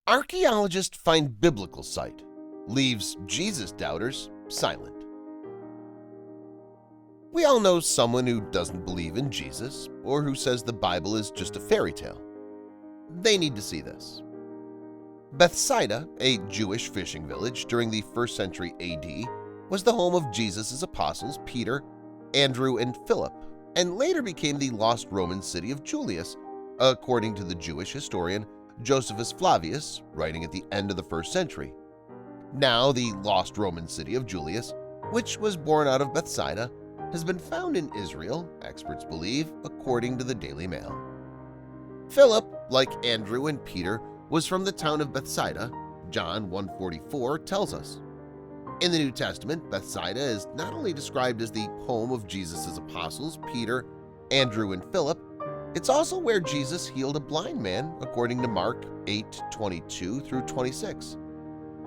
Archaeologists find biblical site, leaves Jesus doubters silent. We all know someone who doesn't believe in Jesus or who says the Bible is just a fairy tale. They need to see this. Bethsaida, a Jewish fishing village during the 1st century AD, was the home of Jesus' apostles Peter, Andrew, and Philip, and later became the lost Roman city of Julius, according to the Jewish historian Josephus Flavius, writing at the end of the 1st century. Now the lost Roman city of Julius, which was born out of Bethsaida, has been found in Israel, experts believe, according to the Daily Mail. Philip, like Andrew and Peter, was from the town of Bethsaida, John 1:44 tells us. In the New Testament, Bethsaida is not only described as the home of Jesus' apostles Peter, Andrew, and Philip, it's also where Jesus healed a blind man, according to Mark 8:22 through 26.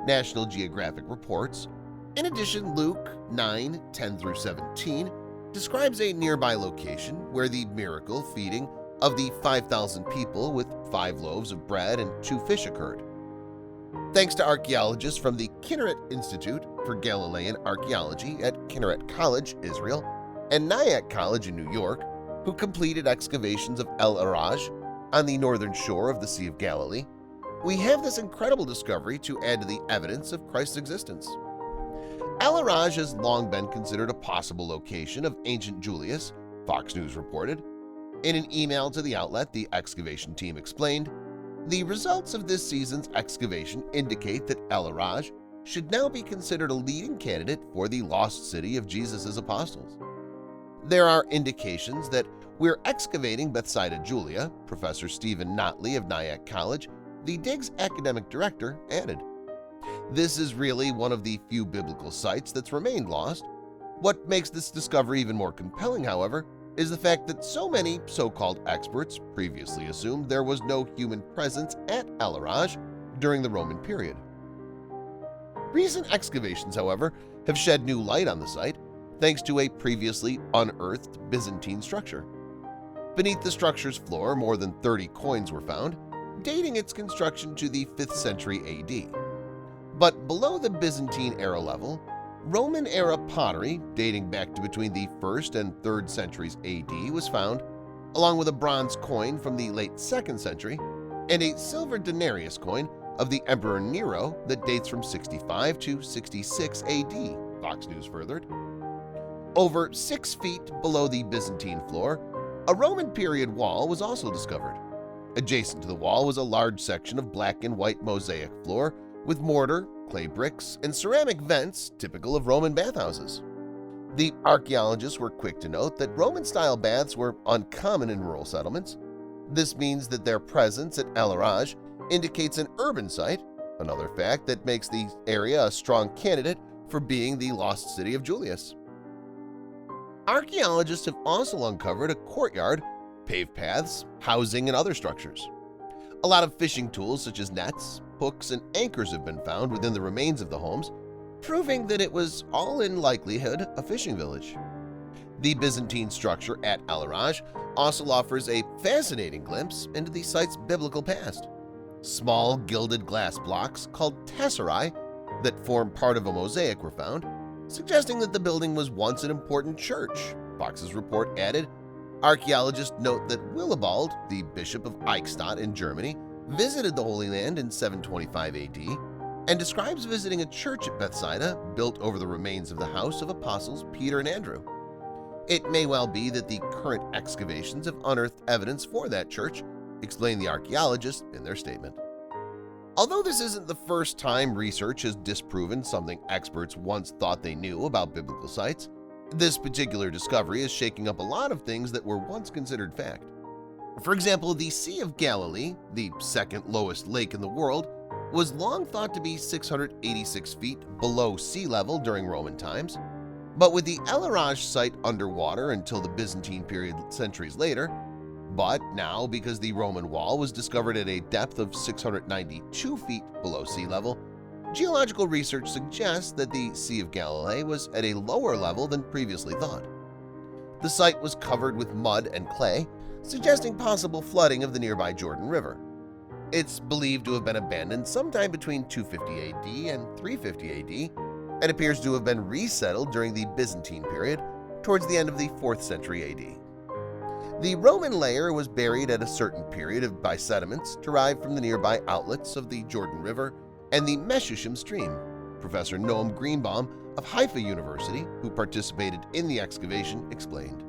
National Geographic reports. In addition, Luke 9:10 through 17 describes a nearby location where the miracle feeding of the 5,000 people with 5 loaves of bread and 2 fish occurred. Thanks to archaeologists from the Kinneret Institute for Galilean Archaeology at Kinneret College, Israel, and Nyack College in New York, who completed excavations of el-Araj on the northern shore of the Sea of Galilee, we have this incredible discovery to add to the evidence of Christ's existence. El-Araj has long been considered a possible location of ancient Julius, Fox News reported. In an email to the outlet, the excavation team explained, "The results of this season's excavation indicate that el-Araj should now be considered a leading candidate for the lost city of Jesus' apostles. There are indications that we're excavating Bethsaida Julia," Professor Stephen Notley of Nyack College, the dig's academic director, added. This is really one of the few biblical sites that's remained lost. What makes this discovery even more compelling, however, is the fact that so many so-called experts previously assumed there was no human presence at el-Araj during the Roman period. Recent excavations, however, have shed new light on the site thanks to a previously unearthed Byzantine structure. Beneath the structure's floor, more than 30 coins were found, dating its construction to the 5th century AD. But below the Byzantine-era level, Roman-era pottery dating back to between the 1st and 3rd centuries AD was found, along with a bronze coin from the late 2nd century and a silver denarius coin of the Emperor Nero that dates from 65 to 66 AD, Fox News furthered. Over 6 feet below the Byzantine floor, a Roman period wall was also discovered. Adjacent to the wall was a large section of black and white mosaic floor with mortar, clay bricks, and ceramic vents typical of Roman bathhouses. The archaeologists were quick to note that Roman-style baths were uncommon in rural settlements. This means that their presence at el-Araj indicates an urban site, another fact that makes the area a strong candidate for being the lost city of Julius. Archaeologists have also uncovered a courtyard, paved paths, housing, and other structures. A lot of fishing tools such as nets, hooks, and anchors have been found within the remains of the homes, proving that it was all in likelihood a fishing village. The Byzantine structure at el-Araj also offers a fascinating glimpse into the site's biblical past. Small gilded glass blocks called tesserae that form part of a mosaic were found, suggesting that the building was once an important church. Fox's report added, archaeologists note that Willibald, the Bishop of Eichstätt in Germany, visited the Holy Land in 725 AD and describes visiting a church at Bethsaida built over the remains of the house of apostles Peter and Andrew. It may well be that the current excavations have unearthed evidence for that church, explained the archaeologists in their statement. Although this isn't the first time research has disproven something experts once thought they knew about biblical sites, this particular discovery is shaking up a lot of things that were once considered fact. For example, the Sea of Galilee, the second lowest lake in the world, was long thought to be 686 feet below sea level during Roman times, but with the el-Araj site underwater until the Byzantine period centuries later, but now because the Roman wall was discovered at a depth of 692 feet below sea level, geological research suggests that the Sea of Galilee was at a lower level than previously thought. The site was covered with mud and clay, suggesting possible flooding of the nearby Jordan River. It's believed to have been abandoned sometime between 250 AD and 350 AD and appears to have been resettled during the Byzantine period towards the end of the 4th century AD. The Roman layer was buried at a certain period by sediments derived from the nearby outlets of the Jordan River and the Meshushim stream. Professor Noam Greenbaum of Haifa University, who participated in the excavation, explained,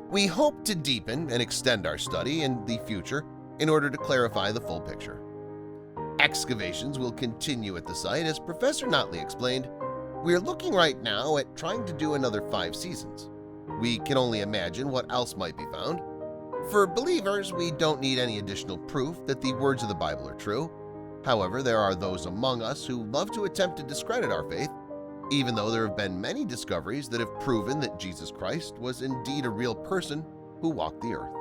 "We hope to deepen and extend our study in the future in order to clarify the full picture. Excavations will continue at the site, as Professor Notley explained. We are looking right now at trying to do another 5 seasons. We can only imagine what else might be found. For believers, we don't need any additional proof that the words of the Bible are true. However, there are those among us who love to attempt to discredit our faith, even though there have been many discoveries that have proven that Jesus Christ was indeed a real person who walked the earth."